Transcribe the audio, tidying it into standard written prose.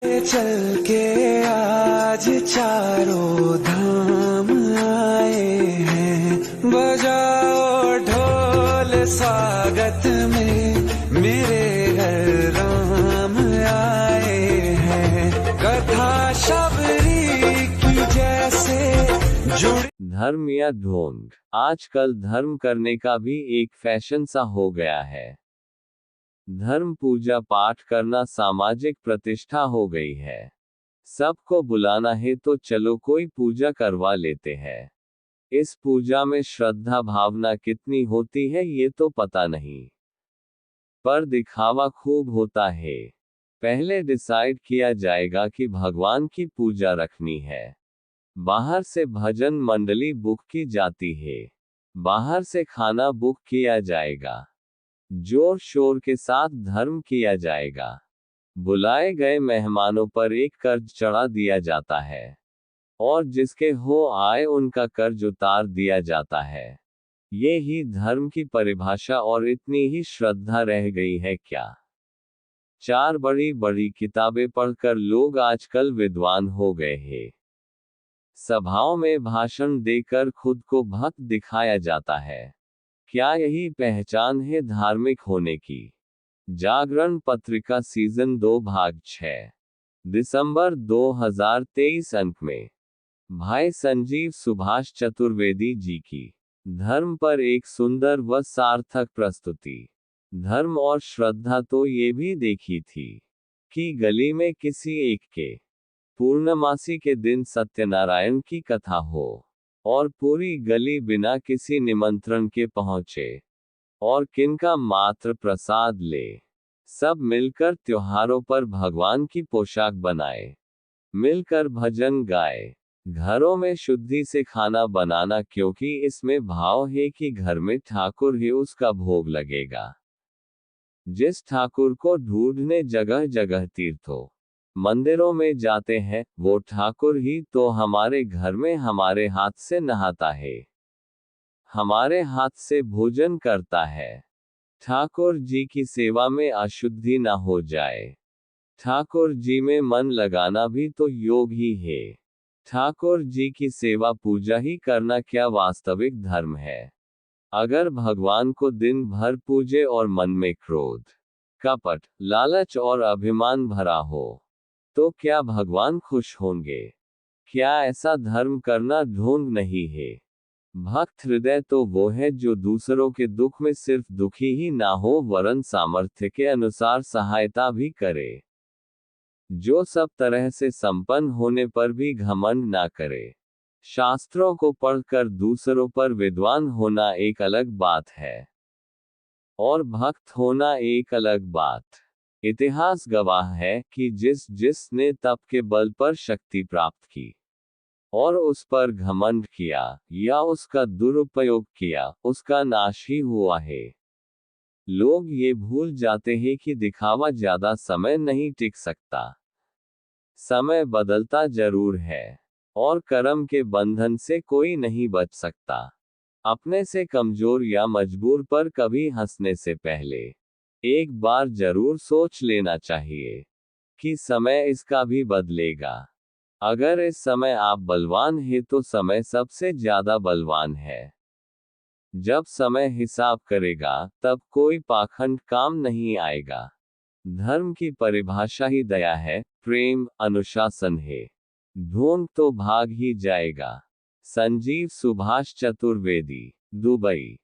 चल के आज चारों धाम आए हैं, बजाओ ढोल स्वागत में, मेरे घर राम आए हैं। कथा शबरी की जैसे जुड़ी। धर्म या ढोंग। आजकल धर्म करने का भी एक फैशन सा हो गया है। धर्म पूजा पाठ करना सामाजिक प्रतिष्ठा हो गई है। सबको बुलाना है तो चलो कोई पूजा करवा लेते हैं। इस पूजा में श्रद्धा भावना कितनी होती है ये तो पता नहीं, पर दिखावा खूब होता है। पहले डिसाइड किया जाएगा कि भगवान की पूजा रखनी है, बाहर से भजन मंडली बुक की जाती है, बाहर से खाना बुक किया जाएगा, जोर शोर के साथ धर्म किया जाएगा, बुलाए गए मेहमानों पर एक कर्ज चढ़ा दिया जाता है, और जिसके हो आए उनका कर्ज उतार दिया जाता है। ये ही धर्म की परिभाषा, और इतनी ही श्रद्धा रह गई है क्या? 4 बड़ी बड़ी किताबें पढ़कर लोग आजकल विद्वान हो गए हैं। सभाओं में भाषण देकर खुद को भक्त दिखाया जाता है। क्या यही पहचान है धार्मिक होने की? जागरण पत्रिका सीजन 2 भाग 6 दिसंबर 2023 अंक में भाई संजीव सुभाष चतुर्वेदी जी की धर्म पर एक सुंदर व सार्थक प्रस्तुति। धर्म और श्रद्धा तो ये भी देखी थी कि गली में किसी एक के पूर्णमासी के दिन सत्यनारायण की कथा हो, और पूरी गली बिना किसी निमंत्रण के पहुंचे, और किनका मात्र प्रसाद ले। सब मिलकर त्योहारों पर भगवान की पोशाक बनाए, मिलकर भजन गाए, घरों में शुद्धि से खाना बनाना, क्योंकि इसमें भाव है कि घर में ठाकुर ही उसका भोग लगेगा। जिस ठाकुर को ढूंढने जगह जगह तीर्थों मंदिरों में जाते हैं, वो ठाकुर ही तो हमारे घर में हमारे हाथ से नहाता है, हमारे हाथ से भोजन करता है। ठाकुर जी की सेवा में अशुद्धि ना हो जाए। ठाकुर जी में मन लगाना भी तो योग ही है। ठाकुर जी की सेवा पूजा ही करना क्या वास्तविक धर्म है? अगर भगवान को दिन भर पूजे और मन में क्रोध, कपट, लालच और अभिमान भरा हो, तो क्या भगवान खुश होंगे? क्या ऐसा धर्म करना ढोंग नहीं है? भक्त हृदय तो वो है जो दूसरों के दुख में सिर्फ दुखी ही ना हो, वरन सामर्थ्य के अनुसार सहायता भी करे, जो सब तरह से संपन्न होने पर भी घमंड ना करे। शास्त्रों को पढ़कर दूसरों पर विद्वान होना एक अलग बात है, और भक्त होना एक अलग बात। इतिहास गवाह है कि जिसने तप के बल पर शक्ति प्राप्त की और उस पर घमंड किया या उसका दुरुपयोग किया, उसका नाश ही हुआ है। लोग ये भूल जाते हैं कि दिखावा ज्यादा समय नहीं टिक सकता। समय बदलता जरूर है, और कर्म के बंधन से कोई नहीं बच सकता। अपने से कमजोर या मजबूर पर कभी हंसने से पहले एक बार जरूर सोच लेना चाहिए कि समय इसका भी बदलेगा। अगर इस समय आप बलवान हैं तो समय सबसे ज्यादा बलवान है। जब समय हिसाब करेगा तब कोई पाखंड काम नहीं आएगा। धर्म की परिभाषा ही दया है, प्रेम, अनुशासन है। ढोंग तो भाग ही जाएगा। संजीव सुभाष चतुर्वेदी, दुबई।